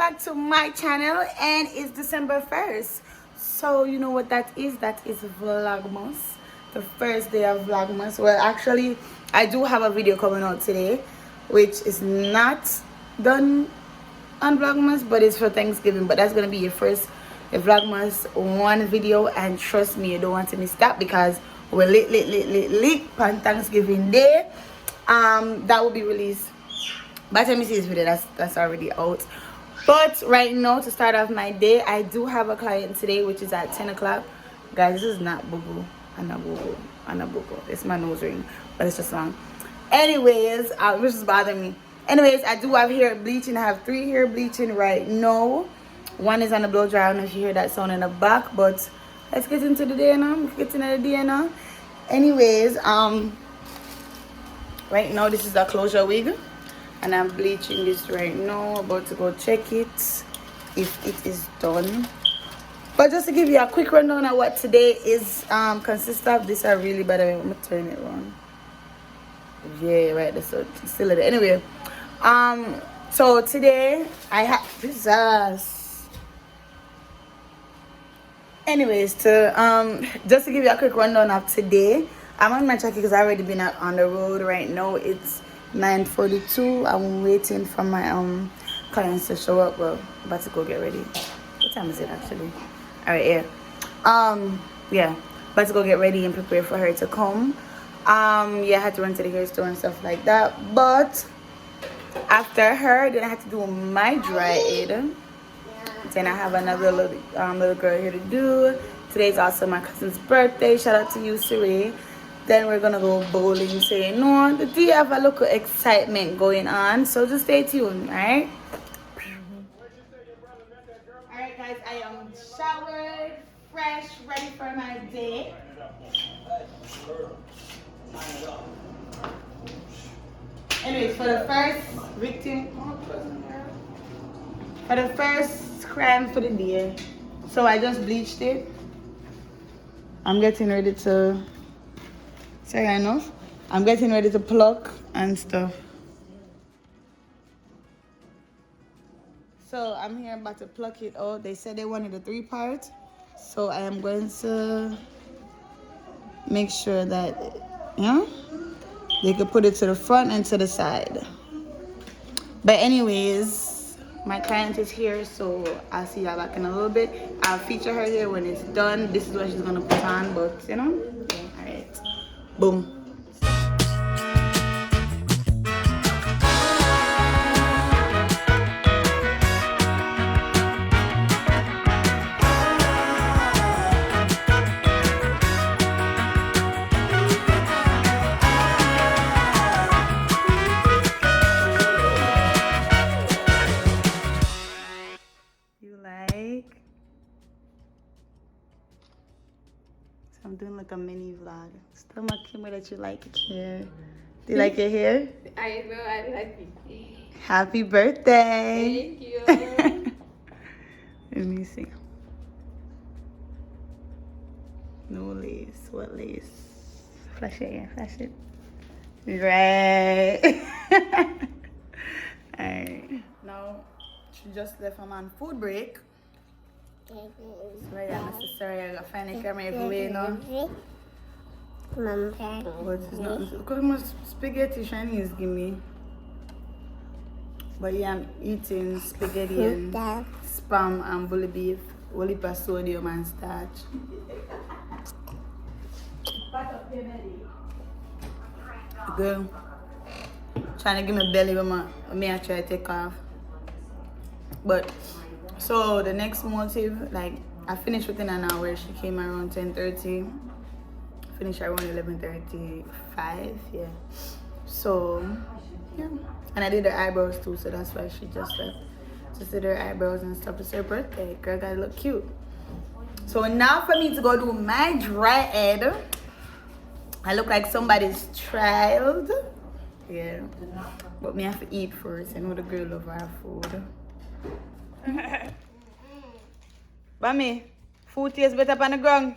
back to my channel, and it's December 1st. So you know what that is? That is Vlogmas, the first day of Vlogmas. Well, actually, I do have a video coming out today, which is not done on Vlogmas, but it's for Thanksgiving. But that's gonna be your first Vlogmas one video, and trust me, you don't want to miss that because we're lit on Thanksgiving Day. That will be released by the time you see this video. That's already out. But right now, to start off my day, I do have a client today, which is at 10 o'clock. Guys, this is not boo-boo. I'm not boo-boo. It's my nose ring, but it's just long. Anyways, which is bothering me. Anyways, I do have hair bleaching. I have 3 hair bleaching right now. One is on the blow dryer. I don't know if you hear that sound in the back, but let's get into the day now. Anyways, right now this is a closure wig, and I'm bleaching this right now. About to go check it if it is done. But just to give you a quick rundown of what today is consists of. This are really bad. I'm gonna turn it around. Yeah, right. That's still there. Anyway, so today I have this. Anyways, just to give you a quick rundown of today, I'm on my jacket because I've already been out on the road. Right now it's 9:42. I'm waiting for my clients to show up. Well, about to go get ready. What time is it actually? All right, yeah, about to go get ready and prepare for her to come. Yeah, I had to run to the hair store and stuff like that. But after her, then I had to do my dry aid. Then I have another little girl here to do. Today's also my cousin's birthday. Shout out to you, Siri. Then we're gonna go bowling. So you know, the day have a little excitement going on. So just stay tuned, alright? Alright guys, I am showered, fresh, ready for my day. Anyways, for the first victim, for the first crime for the day, so I just bleached it. I'm getting ready to, I'm getting ready to pluck and stuff. So I'm here about to pluck it out. They said they wanted a 3-part, so I am going to make sure that they could put it to the front and to the side. But anyways, my client is here, so I'll see y'all back in a little bit. I'll feature her here when it's done. This is what she's gonna put on, but you know, all right, boom. I'm doing like a mini vlog. Tell my camera that you like your hair. Do you like your hair? I know, I like it. Happy birthday. Thank you. Let me see. No lace. What lace? Flash it, yeah, flash it. Right. Alright. Now, she just left him on food break. Right, necessary. I gotta find a camera everywhere now. But it's not. Because my spaghetti Chinese give me. But yeah, I'm eating spaghetti and spam and bully beef, only for sodium and starch. Girl, trying to give me belly, but I try to take off. But. So the next motive, like I finished within an hour. She came around 10:30. Finished around 11:35. Yeah. So yeah, and I did her eyebrows too. So that's why she just left. Just did her eyebrows and stuff. It's her birthday. Girl gotta look cute. So now for me to go do my dry aid. I look like somebody's child. Yeah. But me have to eat first. I know the girl love her food. Bami, food tastes better on the ground.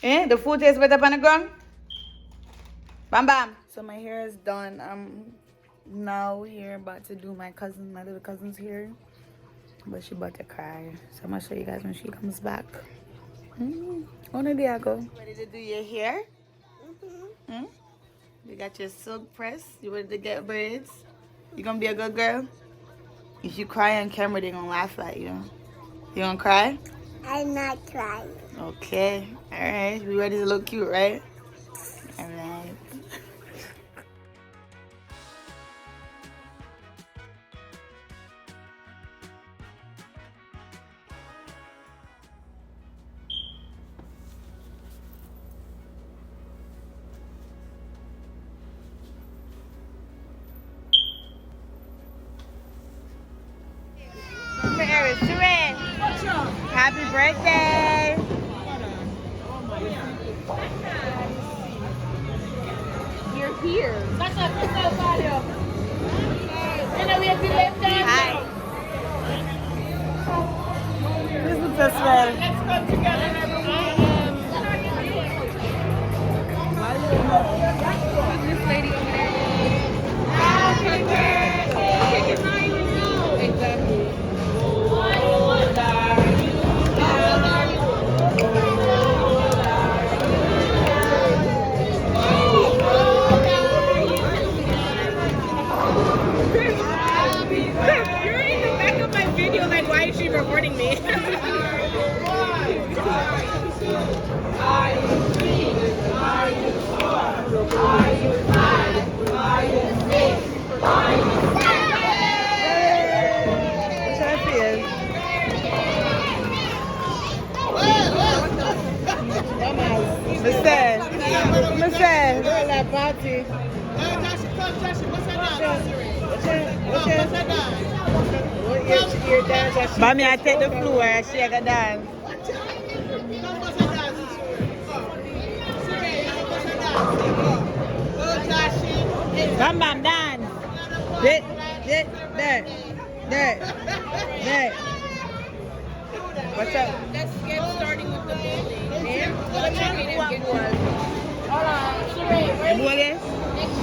The food tastes better on the ground. Bam bam. So my hair is done. I'm Now we're about to do my little cousin's here. But she about to cry. So I'm gonna show you guys when she comes back. On a day ago. Ready to do your hair? You got your silk press. You ready to get braids? You gonna be a good girl? If you cry on camera, they gonna laugh at you. You gonna cry? I'm not crying. Okay. Alright. We ready to look cute, right? Alright. Happy birthday! You're here. Hi. This is the smell. Let's come together, everyone. This lady over there. Happy birthday! Exactly. You're in the back of my video, like, why is she recording me? Are you 3? Are you 4? Are you 5? Are you 6? Are you 7? What's that feel? Listen. Party. Mommy, I take the floor and she can dance. Bam bam dance. There. What's up? Let's get starting with the bowling. Let's check it and get one. Hold on. The bowling?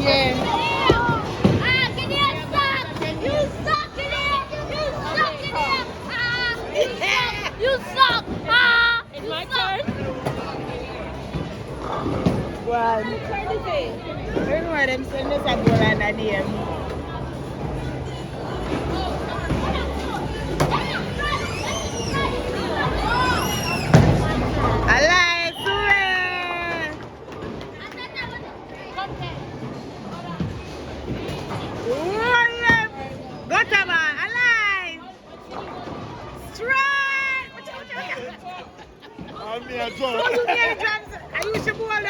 Yeah. You suck! It's my turn. Well, Whose turn is it? I don't know why them send us a bowl and a name. Alive, Sue! Gotama, alive! Strike! I'm here, John. I use the ball on.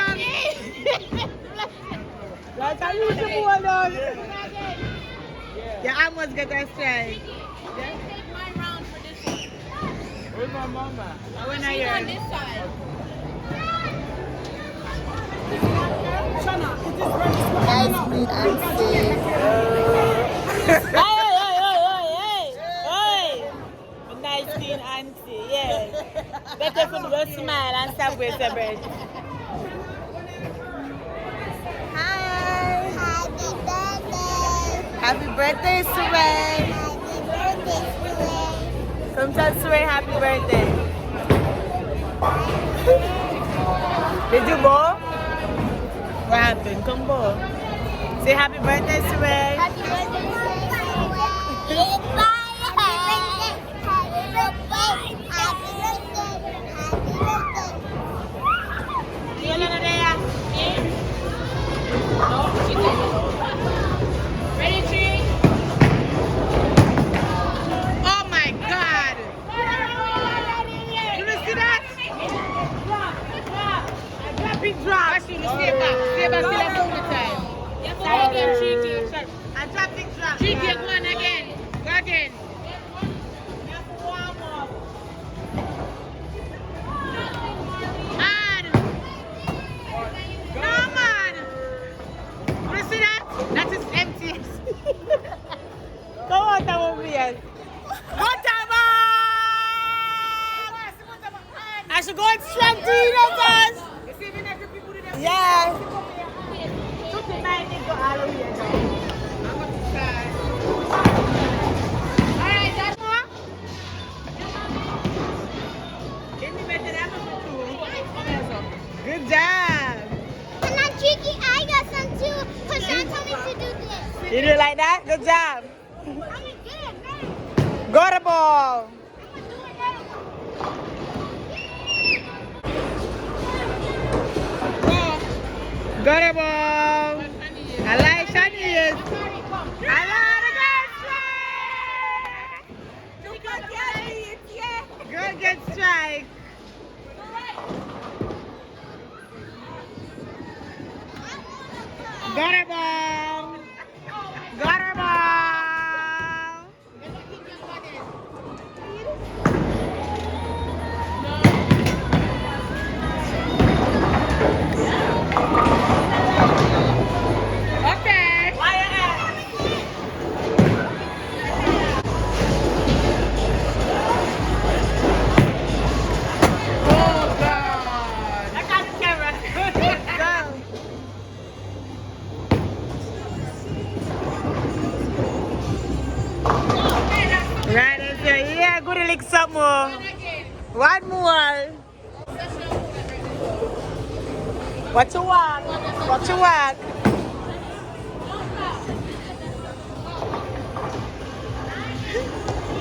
Like I use the ball on. You almost get a strike. Take my round for this one. Where's my mama? I went She's here. on this side. Nice meet and see. Hey! Nice meet and see, yeah. Better for the smile and stop with the bird. Hi! Happy Happy birthday, birthday! Suray! Happy birthday, Suray! Come tell Suray happy birthday. Did you go? What happened? Come go. Say happy birthday, Suray. Happy birthday, Suray! Ready, Tree? Oh my God! You see that? Big drop. Stay back. Stay back till I move the time. Try again, Tree. I drop big drop. Tree, go on again. Go again. Man! No, man! You see that? That is empty. Come on, Tamobias. I should go and strength to you, guys. Yeah. You do it like that? Good job. Go to ball. Go to ball. I like Shanice. I love the good strike. Good get strike. Got her ball. Got her ball. Okay. Oh God. I got the camera. Go. Right, yeah, good to lick some more. One more. What you want? What you want?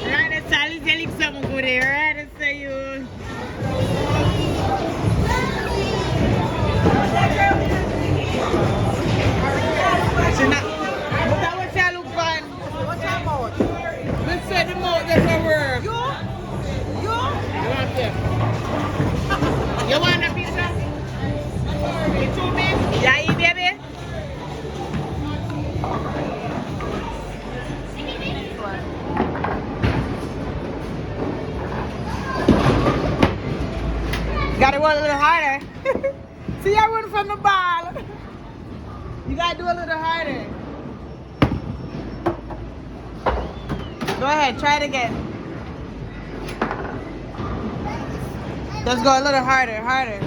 Right, that's all. Let's lick some good here. Right, that's you. But that was your look fun. What's your mouth? Let's say the mouth doesn't work. You want them? You want a pizza? You too big? Yeah, you baby? Gotta work a little harder. See, I went from the ball. You gotta do a little harder. Go ahead, try it again. Let's go a little harder, harder.